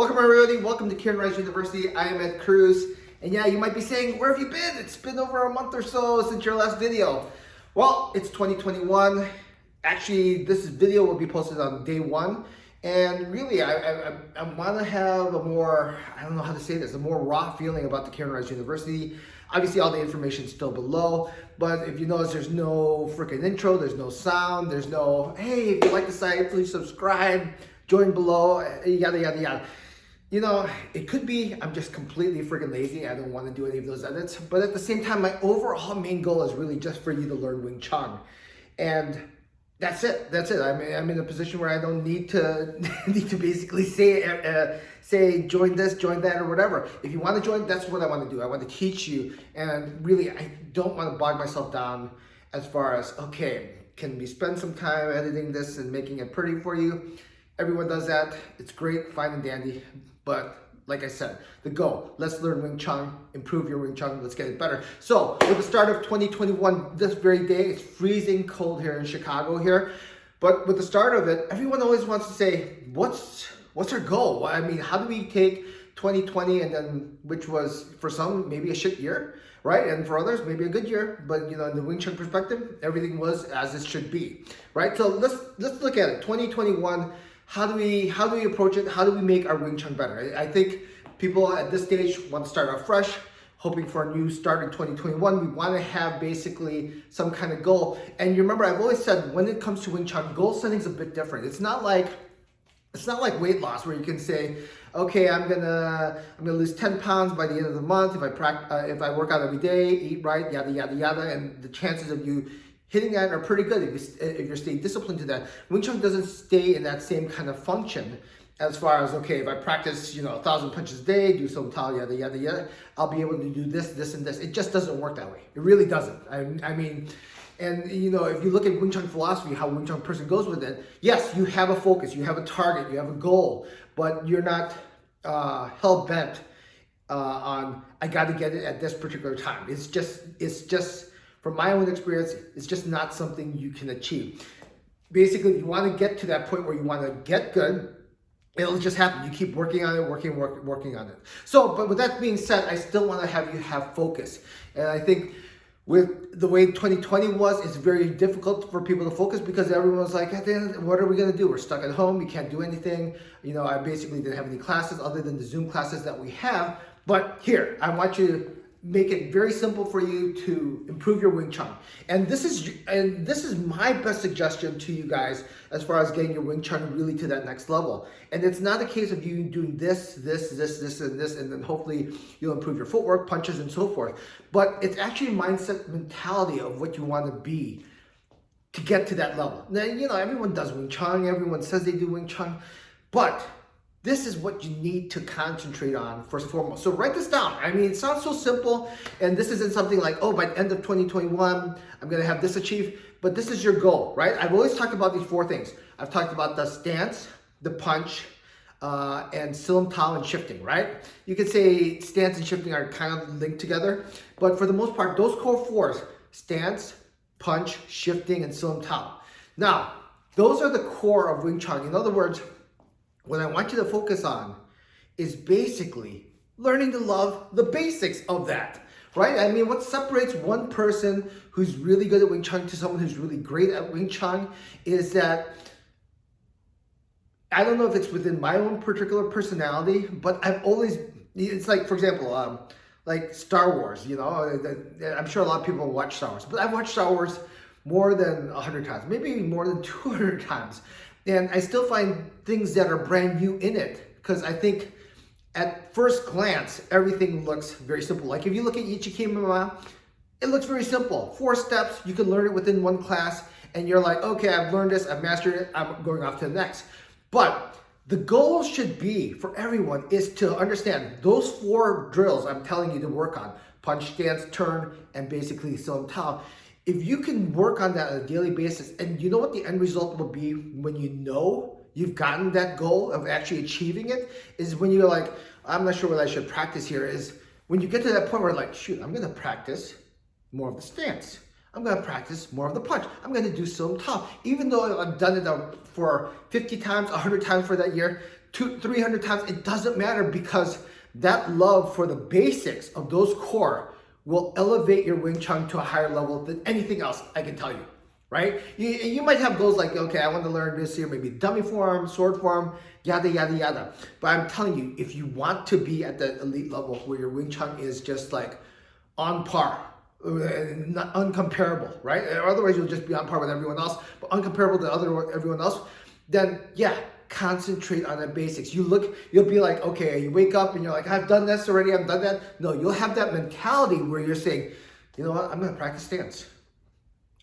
Welcome everybody, welcome to Kirin Rise University. I am Ed Cruz, and yeah, you might be saying, where have you been? It's been over a month or so since your last video. Well, it's 2021. Actually, this video will be posted on day one, and really, I want to have a more, I don't know how to say this, a more raw feeling about the Kirin Rise University. Obviously, all the information is still below, but if you notice, there's no freaking intro, there's no sound, there's no, hey, if you like the site, please subscribe, join below, yada, yada, yada. You know, it could be I'm just completely freaking lazy. I don't want to do any of those edits. But at the same time, my overall main goal is really just for you to learn Wing Chun. And that's it. That's it. I'm in a position where I don't need to basically say join this, join that, or whatever. If you want to join, that's what I want to do. I want to teach you. And really, I don't want to bog myself down as far as, okay, can we spend some time editing this and making it pretty for you? Everyone does that. It's great, fine and dandy. But like I said, the goal, let's learn Wing Chun, improve your Wing Chun, let's get it better. So with the start of 2021, this very day, it's freezing cold here in Chicago here. But with the start of it, everyone always wants to say, what's our goal? I mean, how do we take 2020 and then, which was for some, maybe a shit year, right? And for others, maybe a good year. But you know, in the Wing Chun perspective, everything was as it should be, right? So let's look at it, 2021. How do we approach it? How do we make our Wing Chun better? I think people at this stage want to start out fresh, hoping for a new start in 2021. We want to have basically some kind of goal. And you remember, I've always said when it comes to Wing Chun, goal setting is a bit different. It's not like weight loss where you can say, okay, I'm gonna lose 10 pounds by the end of the month if I work out every day, eat right, yada yada yada, and the chances of you hitting that are pretty good if you're staying disciplined to that. Wing Chun doesn't stay in that same kind of function as far as, okay, if I practice, 1,000 punches a day, do some tao, yada, yada, yada, I'll be able to do this, this, and this. It just doesn't work that way. It really doesn't. I mean, and if you look at Wing Chun philosophy, how Wing Chun person goes with it, yes, you have a focus, you have a target, you have a goal, but you're not hell-bent on, I gotta get it at this particular time. It's just, from my own experience, it's just not something you can achieve. Basically, if you want to get to that point where you want to get good, it'll just happen. You keep working on it, working on it. So, but with that being said, I still want to have you have focus. And I think with the way 2020 was, it's very difficult for people to focus because everyone was like, what are we going to do? We're stuck at home. We can't do anything. I basically didn't have any classes other than the Zoom classes that we have. But here, I want you to make it very simple for you to improve your Wing Chun. And this is my best suggestion to you guys as far as getting your Wing Chun really to that next level. And it's not a case of you doing this, and this, and then hopefully you'll improve your footwork, punches, and so forth. But it's actually a mindset mentality of what you want to be to get to that level. Now, everyone does Wing Chun, everyone says they do Wing Chun, but this is what you need to concentrate on first and foremost. So write this down. I mean, it sounds so simple, and this isn't something like, oh, by the end of 2021, I'm gonna have this achieved, but this is your goal, right? I've always talked about these four things. I've talked about the stance, the punch, and silam tao and shifting, right? You could say stance and shifting are kind of linked together, but for the most part, those core fours, stance, punch, shifting, and silam tao. Now, those are the core of Wing Chun. In other words, what I want you to focus on is basically learning to love the basics of that, right? I mean, what separates one person who's really good at Wing Chun to someone who's really great at Wing Chun is that, I don't know if it's within my own particular personality, but it's like, for example, like Star Wars, I'm sure a lot of people watch Star Wars, but I've watched Star Wars more than 100 times, maybe more than 200 times. And I still find things that are brand new in it because I think at first glance, everything looks very simple. Like if you look at Ichikimama, it looks very simple. 4 steps, you can learn it within one class and you're like, okay, I've learned this, I've mastered it, I'm going off to the next. But the goal should be for everyone is to understand those 4 drills I'm telling you to work on, punch, stance, turn, and basically silam tao. If you can work on that on a daily basis, and you know what the end result will be when you know you've gotten that goal of actually achieving it, is when you're like, I'm not sure what I should practice here, is when you get to that point where like, shoot, I'm gonna practice more of the stance. I'm gonna practice more of the punch. I'm gonna do silam tao. Even though I've done it for 50 times, 100 times for that year, 300 times, it doesn't matter, because that love for the basics of those core will elevate your Wing Chun to a higher level than anything else, I can tell you, right? You might have goals like, okay, I want to learn this here, maybe dummy form, sword form, yada, yada, yada. But I'm telling you, if you want to be at the elite level where your Wing Chun is just like on par, not uncomparable, right? Otherwise you'll just be on par with everyone else, but uncomparable to everyone else, then yeah, concentrate on the basics. You'll be like, okay, you wake up and you're like, I've done this already, I've done that. No, you'll have that mentality where you're saying, you know what, I'm gonna practice stance.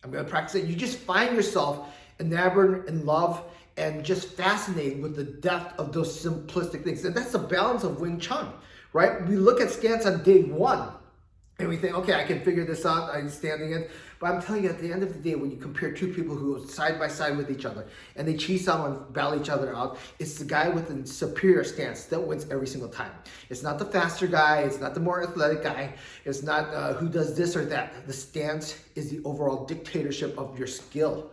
I'm gonna practice it. You just find yourself enamored in love and just fascinated with the depth of those simplistic things. And that's the balance of Wing Chun, right? We look at stance on day one and we think, okay, I can figure this out, I'm standing in. But I'm telling you, at the end of the day, when you compare two people who are side by side with each other and they chi someone, battle each other out, it's the guy with the superior stance that wins every single time. It's not the faster guy, it's not the more athletic guy, it's not who does this or that. The stance is the overall dictatorship of your skill.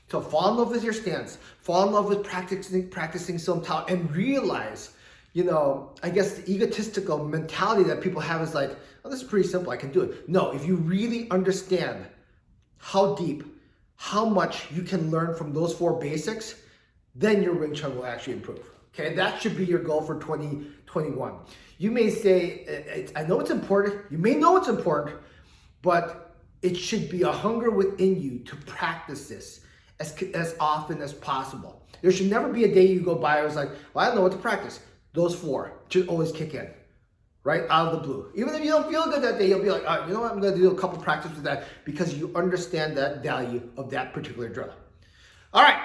So fall in love with your stance, fall in love with practicing Som Tao, and realize, you know, I guess the egotistical mentality that people have is like, oh, this is pretty simple, I can do it. No, if you really understand how deep, how much you can learn from those four basics, then your Wing Chun will actually improve. Okay, that should be your goal for 2021. You may say, I know it's important, you may know it's important, but it should be a hunger within you to practice this as often as possible. There should never be a day you go by where it's like, well, I don't know what to practice. Those four should always kick in, right out of the blue. Even if you don't feel good that day, you'll be like, all right, you know what, I'm gonna do a couple practice with that, because you understand that value of that particular drill. All right,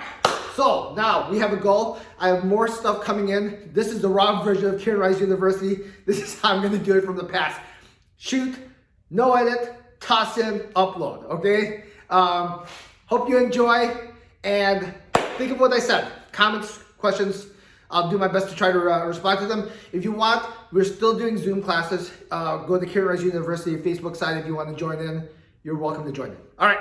so now we have a goal. I have more stuff coming in. This is the raw version of Kirin Rise University. This is how I'm gonna do it from the past. Shoot, no edit, toss in, upload, okay? Hope you enjoy, and think of what I said. Comments, questions, I'll do my best to try to respond to them. If you want, we're still doing Zoom classes. Go to Kirin Rise University Facebook side if you want to join in. You're welcome to join in. All right.